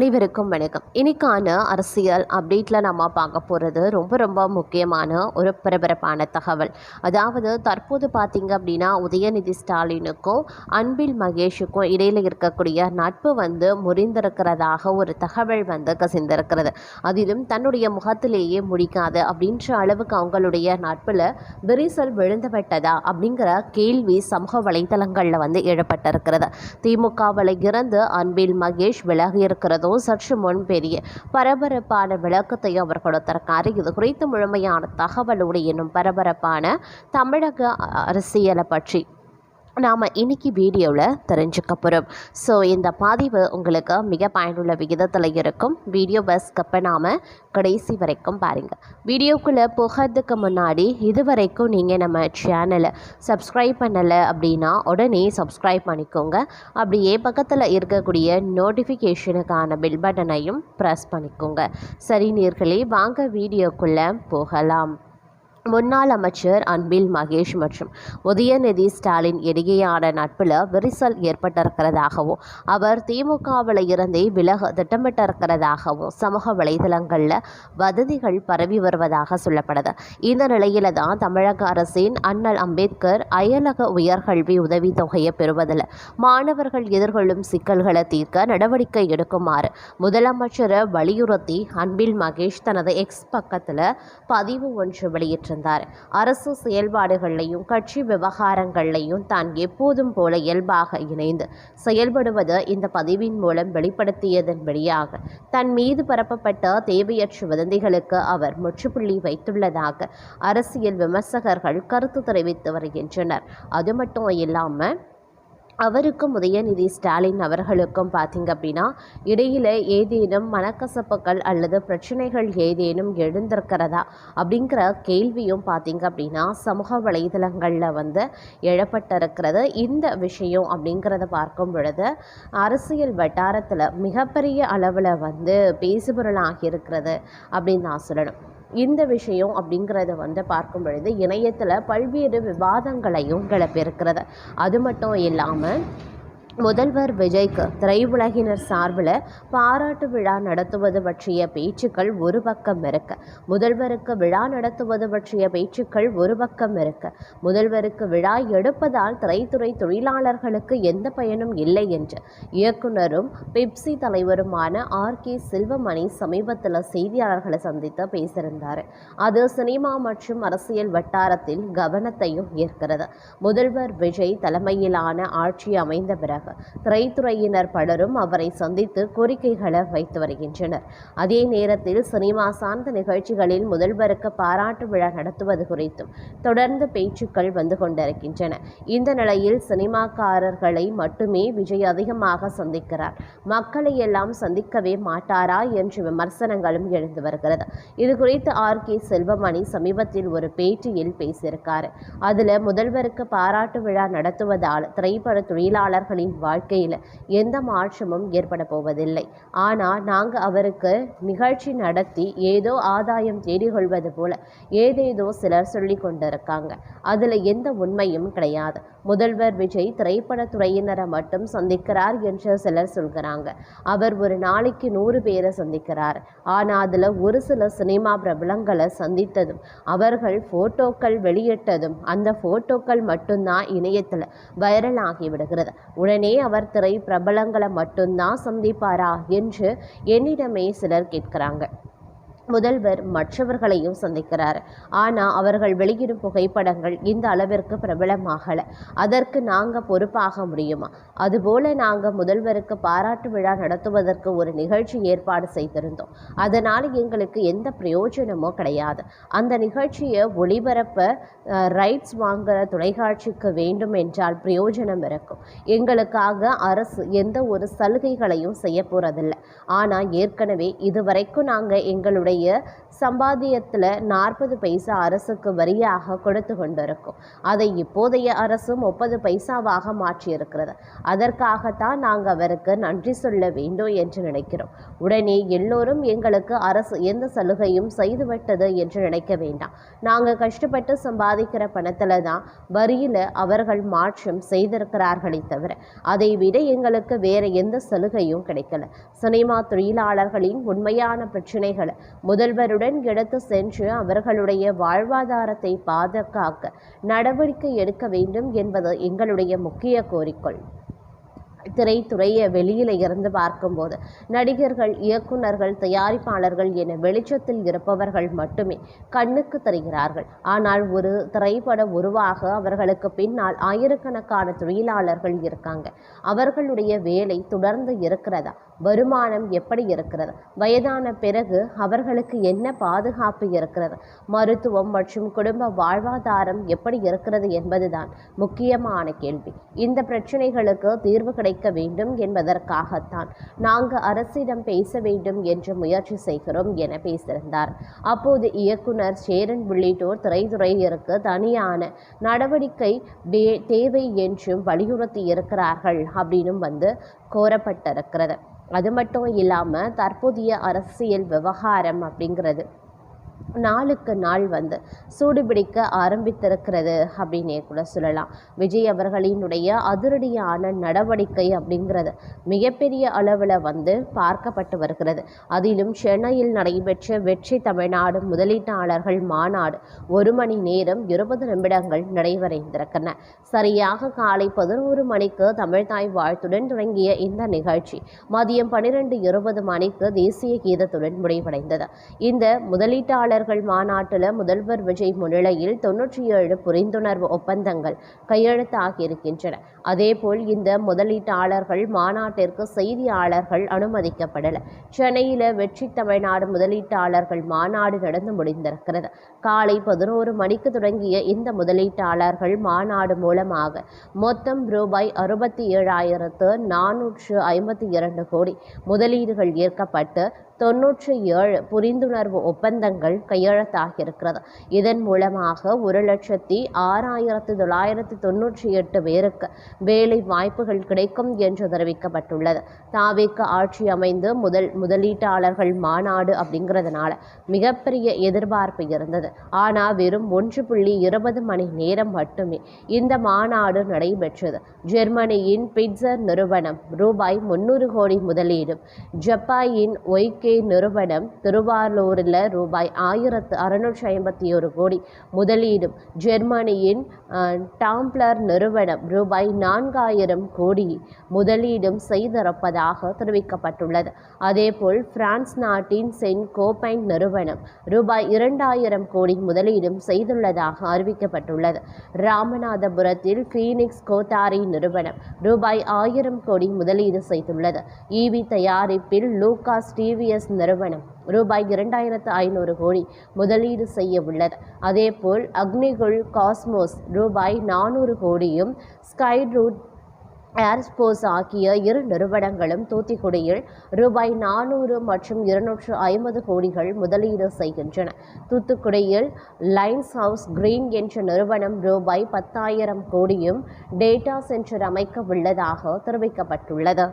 அனைவருக்கும் வணக்கம். இன்னைக்கான அரசியல் அப்டேட்டில் நம்ம பார்க்க போகிறது ரொம்ப முக்கியமான ஒரு பரபரப்பான தகவல். அதாவது தற்போது பார்த்திங்க அப்படின்னா உதயநிதி ஸ்டாலினுக்கும் அன்பில் மகேஷுக்கும் இடையில் இருக்கக்கூடிய நட்பு முறிந்திருக்கிறதாக ஒரு தகவல் கசிந்திருக்கிறது. அதிலும் தன்னுடைய முகத்திலேயே முடிக்காது அப்படின்ற அளவுக்கு அவங்களுடைய நட்பில் விரிசல் விழுந்துவிட்டதா அப்படிங்கிற கேள்வி சமூக வலைதளங்களில் எழுப்பட்டிருக்கிறது. திமுகவில் இருந்து அன்பில் மகேஷ் விலகி இருக்கிறதும் சற்று முன் பெரிய பரபரப்பான விளக்கத்தை அவர் கொடுத்திருக்காரு. இது குறித்து முழுமையான தகவலோடு இன்னும் பரபரப்பான தமிழக அரசியலை பற்றி நாம் இன்றைக்கி வீடியோவில் தெரிஞ்சுக்க போகிறோம். ஸோ இந்த பதிவு உங்களுக்கு மிக பயனுள்ள விகிதத்தில் இருக்கும். வீடியோவை ஸ்கிப் பண்ணாமல் கடைசி வரைக்கும் பாருங்கள். வீடியோக்குள்ளே போகிறதுக்கு முன்னாடி இது வரைக்கும் நீங்கள் நம்ம சேனலை சப்ஸ்கிரைப் பண்ணலை அப்படின்னா உடனே சப்ஸ்கிரைப் பண்ணிக்கோங்க. அப்படியே பக்கத்தில் இருக்கக்கூடிய நோட்டிஃபிகேஷனுக்கான பெல் பட்டனையும் ப்ரெஸ் பண்ணிக்கோங்க. சரி நேயர்களே, வாங்க வீடியோக்குள்ளே போகலாம். முன்னாள் அமைச்சர் அன்பில் மகேஷ் மற்றும் உதயநிதி ஸ்டாலின் இடையேயான நட்பில் விரிசல் ஏற்பட்டிருக்கிறதாகவும் அவர் திமுகவில் இருந்தே விலக திட்டமிட்டிருக்கிறதாகவும் சமூக வலைதளங்களில் வதந்திகள் பரவி வருவதாக சொல்லப்படுது. இந்த நிலையில தான் தமிழக அரசின் அண்ணல் அம்பேத்கர் அயலக உயர்கல்வி உதவித்தொகையை பெறுவதில் மாணவர்கள் எதிர்கொள்ளும் சிக்கல்களை தீர்க்க நடவடிக்கை எடுக்குமாறு முதலமைச்சரை வலியுறுத்தி அன்பில் மகேஷ் தனது எக்ஸ் பக்கத்தில் பதிவு ஒன்று வெளியிட்டார். அரசு செயல்பாடுகளையும் கட்சி விவகாரங்களையும் தான் எப்போதும் போல இயல்பாக இணைந்து செயல்படுவது இந்த பதிவின் மூலம் வெளிப்படுத்தியதன் வழியாக தன் மீது பரப்பப்பட்ட தேவையற்ற வதந்திகளுக்கு அவர் முற்றுப்புள்ளி வைத்துள்ளதாக அரசியல் விமர்சகர்கள் கருத்து தெரிவித்து வருகின்றனர். அது மட்டும் இல்லாமல் அவருக்கும் உதயநிதி ஸ்டாலின் அவர்களுக்கும் பார்த்திங்க அப்படின்னா இடையில் ஏதேனும் மனக்கசப்புகள் அல்லது பிரச்சனைகள் ஏதேனும் எழுந்திருக்கிறதா அப்படிங்கிற கேள்வியும் பார்த்திங்க அப்படின்னா சமூக வலைதளங்களில் எழப்பட்டிருக்கிறது. இந்த விஷயம் அப்படிங்கிறத பார்க்கும் பொழுது அரசியல் வட்டாரத்தில் மிகப்பெரிய அளவில் பேசுபொருளாகி இருக்கிறது அப்படின்னு நான் சொல்லணும். இந்த விஷயம் அப்படிங்கிறத பார்க்கும் பொழுது இணையத்தில் பல்வேறு விவாதங்களையும் கிளப்பியிருக்கிறது. அது மட்டும் இல்லாமல் முதல்வர் விஜய்க்கு திரையுலகினர் சார்பில் பாராட்டு விழா நடத்துவது பற்றிய பேச்சுக்கள் ஒரு பக்கம் இருக்க, முதல்வருக்கு விழா நடத்துவது பற்றிய பேச்சுக்கள் ஒரு பக்கம் இருக்க, முதல்வருக்கு விழா எடுப்பதால் திரைத்துறை தொழிலாளர்களுக்கு எந்த பயனும் இல்லை என்று இயக்குனரும் பெப்சி தலைவருமான RK செல்வமணி சமீபத்தில் செய்தியாளர்களை சந்தித்து பேசியிருந்தார். அது சினிமா மற்றும் அரசியல் வட்டாரத்தில் கவனத்தையும் ஈர்க்கிறது. முதல்வர் விஜய் தலைமையிலான ஆட்சி அமைந்த பிறகு திரைத்துறையினர் பலரும் அவரை சந்தித்து கோரிக்கைகளை வைத்து வருகின்றனர். அதே நேரத்தில் சினிமா சார்ந்த நிகழ்ச்சிகளில் முதல்வருக்கு பாராட்டு விழா நடத்துவது குறித்தும் தொடர்ந்து பேச்சுக்கள் கொண்டிருக்கின்றன. இந்த நிலையில் சினிமாக்காரர்களை மட்டுமே விஜய் அதிகமாக சந்திக்கிறார், மக்களை எல்லாம் சந்திக்கவே மாட்டாரா என்ற விமர்சனங்களும் எழுந்து வருகிறது. இது குறித்து RK செல்வமணி சமீபத்தில் ஒரு பேட்டியில் பேசியிருக்காரு. அதுல முதல்வருக்கு பாராட்டு விழா நடத்துவதால் திரைப்பட தொழிலாளர்களின் வாழ்க்கையில் எந்த மாற்றமும் ஏற்பட போவதில்லை. ஆனால் நாங்கள் அவருக்கு நிகழ்ச்சி நடத்தி ஏதோ ஆதாயம் தேடிக்கொள்வது போல ஏதேதோ சிலர் சொல்லி கொண்டிருக்காங்க. அதில் எந்த உண்மையும் கிடையாது. முதல்வர் விஜய் திரைப்படத்துறையினரை மட்டும் சந்திக்கிறார் என்று சிலர் சொல்கிறாங்க. அவர் ஒரு நாளைக்கு 100 பேரை சந்திக்கிறார். ஆனால் அதில் ஒரு சில சினிமா பிரபலங்களை சந்தித்ததும் அவர்கள் ஃபோட்டோக்கள் வெளியிட்டதும் அந்த ஃபோட்டோக்கள் மட்டும்தான் இணையத்தில் வைரல் ஆகிவிடுகிறது. உடனே அவர் திரை பிரபலங்களை மட்டும்தான் சந்திப்பாரா என்று என்னிடமே சிலர் கேட்கிறாங்க. முதல்வர் மற்றவர்களையும் சந்திக்கிறார், ஆனால் அவர்கள் வெளியிடும் புகைப்படங்கள் இந்த அளவிற்கு பிரபலமாகலை. அதற்கு நாங்கள் பொறுப்பாக முடியுமா? அதுபோல நாங்கள் முதல்வருக்கு பாராட்டு விழா நடத்துவதற்கு ஒரு நிகழ்ச்சி ஏற்பாடு செய்திருந்தோம். அதனால் எங்களுக்கு எந்த பிரயோஜனமோ கிடையாது. அந்த நிகழ்ச்சியை ஒளிபரப்ப ரைட்ஸ் வாங்குகிற தொலைக்காட்சிக்கு வேண்டும் என்றால் பிரயோஜனம் இருக்கும். எங்களுக்காக அரசு எந்த ஒரு சலுகைகளையும் செய்ய போறதில்லை. ஆனால் ஏற்கனவே இதுவரைக்கும் நாங்கள் எங்களுடைய தன்னுடைய சம்பாத்தியத்தில் 40 பைசா அரசுக்கு வரியாக கொடுத்து கொண்டிருக்கும். அதை இப்போதைய அரசு 30 பைசாவாக மாற்றியிருக்கிறது. அதற்காகத்தான் நாங்கள் அவருக்கு நன்றி சொல்ல வேண்டும் என்று நினைக்கிறோம். உடனே எல்லோரும் எங்களுக்கு அரசு எந்த சலுகையும் செய்துவிட்டது என்று நினைக்க வேண்டாம். நாங்கள் கஷ்டப்பட்டு சம்பாதிக்கிற பணத்தில் தான் வரியில் அவர்கள் மாற்றம் செய்திருக்கிறார்களே தவிர அதை விட எங்களுக்கு வேறு எந்த சலுகையும் கிடைக்கல. சினிமா தொழிலாளர்களின் உண்மையான பிரச்சனைகளை முதல்வருடன் எடுத்து சென்று அவர்களுடைய வாழ்வாதாரத்தை பாதுகாக்க நடவடிக்கை எடுக்க வேண்டும் என்பது எங்களுடைய முக்கிய கோரிக்கை. திரைத்துறையை வெளியில இருந்து பார்க்கும்போது நடிகர்கள், இயக்குநர்கள், தயாரிப்பாளர்கள் என வெளிச்சத்தில் இருப்பவர்கள் மட்டுமே கண்ணுக்கு தெரிகிறார்கள். ஆனால் ஒரு திரைப்படம் உருவாக அவர்களுக்கு பின்னால் ஆயிரக்கணக்கான தொழிலாளர்கள் இருக்காங்க. அவர்களுடைய வேலை தொடர்ந்து இருக்கிறதா? வருமானம் எப்படி இருக்கிறது? வயதான பிறகு அவர்களுக்கு என்ன பாதுகாப்பு இருக்கிறது? மருத்துவம் மற்றும் குடும்ப வாழ்வாதாரம் எப்படி இருக்கிறது என்பதுதான் முக்கியமான கேள்வி. இந்த பிரச்சனைகளுக்கு தீர்வு கிடைக்க வேண்டும் என்பதற்காகத்தான் நாங்கள் அரசிடம் பேச வேண்டும் என்று முயற்சி செய்கிறோம் என பேசியிருந்தார். அப்போது இயக்குனர் சேரன் உள்ளிட்டோர் திரைத்துறையிற்கு தனியான நடவடிக்கை தேவை என்றும் வலியுறுத்தி இருக்கிறார்கள் அப்படின்னு கோரப்பட்டிருக்கிறது. அது மட்டும் இல்லாமல் தற்போதைய அரசியல் விவகாரம் அப்படிங்கிறது நாளுக்கு நாள் சூடுபிடிக்க ஆரம்பித்திருக்கிறது அப்படின்னே கூட சொல்லலாம். விஜய் அவர்களினுடைய அதிரடியான நடவடிக்கை அப்படிங்கிறது மிகப்பெரிய அளவில் பார்க்கப்பட்டு வருகிறது. அதிலும் சென்னையில் நடைபெற்ற வெற்றி தமிழ்நாடு முதலீட்டாளர்கள் மாநாடு 1 மணி நேரம் 20 நிமிடங்கள் நிறைவடைந்திருக்கின்றன. சரியாக காலை 11 மணிக்கு தமிழ்தாய் வாழ்த்துடன் தொடங்கிய இந்த நிகழ்ச்சி மதியம் 12:20 மணிக்கு தேசிய கீதத்துடன் முடிவடைந்தது. இந்த முதலீட்டாளர்கள் மாநாட்டில் முதல்வர் விஜய் முன்னிலையில் 97 புரிந்துணர்வு ஒப்பந்தங்கள் கையெழுத்தாகியிருக்கின்றன. அதேபோல் இந்த முதலீட்டாளர்கள் மாநாட்டிற்கு செய்தியாளர்கள் அனுமதிக்கப்படல. சென்னையில் வெற்றி தமிழ்நாடு முதலீட்டாளர்கள் மாநாடு நடந்து முடிந்திருக்கிறது. காலை 11 மணிக்கு தொடங்கிய இந்த முதலீட்டாளர்கள் மாநாடு மூலமாக மொத்தம் ரூபாய் 67,452 கோடி முதலீடுகள் ஈர்க்கப்பட்டு 97 புரிந்துணர்வு ஒப்பந்தங்கள் கையெழுத்தாகியிருக்கிறது. இதன் மூலமாக 1,06,998 பேருக்கு வேலை வாய்ப்புகள் கிடைக்கும் என்று தெரிவிக்கப்பட்டுள்ளது. தாவேக்கு ஆட்சி அமைந்து முதலீட்டாளர்கள் மாநாடு அப்படிங்கிறதுனால மிகப்பெரிய எதிர்பார்ப்பு இருந்தது. ஆனால் வெறும் 1.20 மணி நேரம் மட்டுமே இந்த மாநாடு நடைபெற்றது. ஜெர்மனியின் பிட்சர் நிறுவனம் ரூபாய் 300 கோடி முதலீடும், ஜப்பானின் ஒய்கே நிறுவனம் திருவாரூரில் ரூபாய் 1,651 கோடி முதலீடும், ஜெர்மனியின் டாம்ப்ளர் நிறுவனம் ரூபாய் 4,000 கோடி முதலீடும் செய்திருப்பதாக தெரிவிக்கப்பட்டுள்ளது. அதேபோல் பிரான்ஸ் நாட்டின் சென்ட் கோபைன் நிறுவனம் ரூபாய் 2,000 கோடி முதலீடும் செய்துள்ளதாக அறிவிக்கப்பட்டுள்ளது. ராமநாதபுரத்தில் ஃபீனிக்ஸ் கோத்தாரி நிறுவனம் ரூபாய் 1,000 கோடி முதலீடு செய்துள்ளது. ஈவி தயாரிப்பில் லூகாஸ் டிவிஎஸ் நிறுவனம் ரூபாய் 2,500 கோடி முதலீடு செய்ய உள்ளது. அதேபோல் அக்னிகுல் காஸ்மோஸ் ரூபாய் 400 கோடியும், ஸ்கை ரூட் ஏர்ஸ்போர்ட்ஸ் ஆகிய 2 நிறுவனங்களும் தூத்துக்குடியில் ரூபாய் 400 மற்றும் 250 கோடிகள் முதலீடு செய்கின்றன. தூத்துக்குடியில் லைன்ஸ் ஹவுஸ் கிரீன் என்ற நிறுவனம் ரூபாய் 10,000 கோடியும் டேட்டா சென்டர் அமைக்க உள்ளதாக தெரிவிக்கப்பட்டுள்ளது.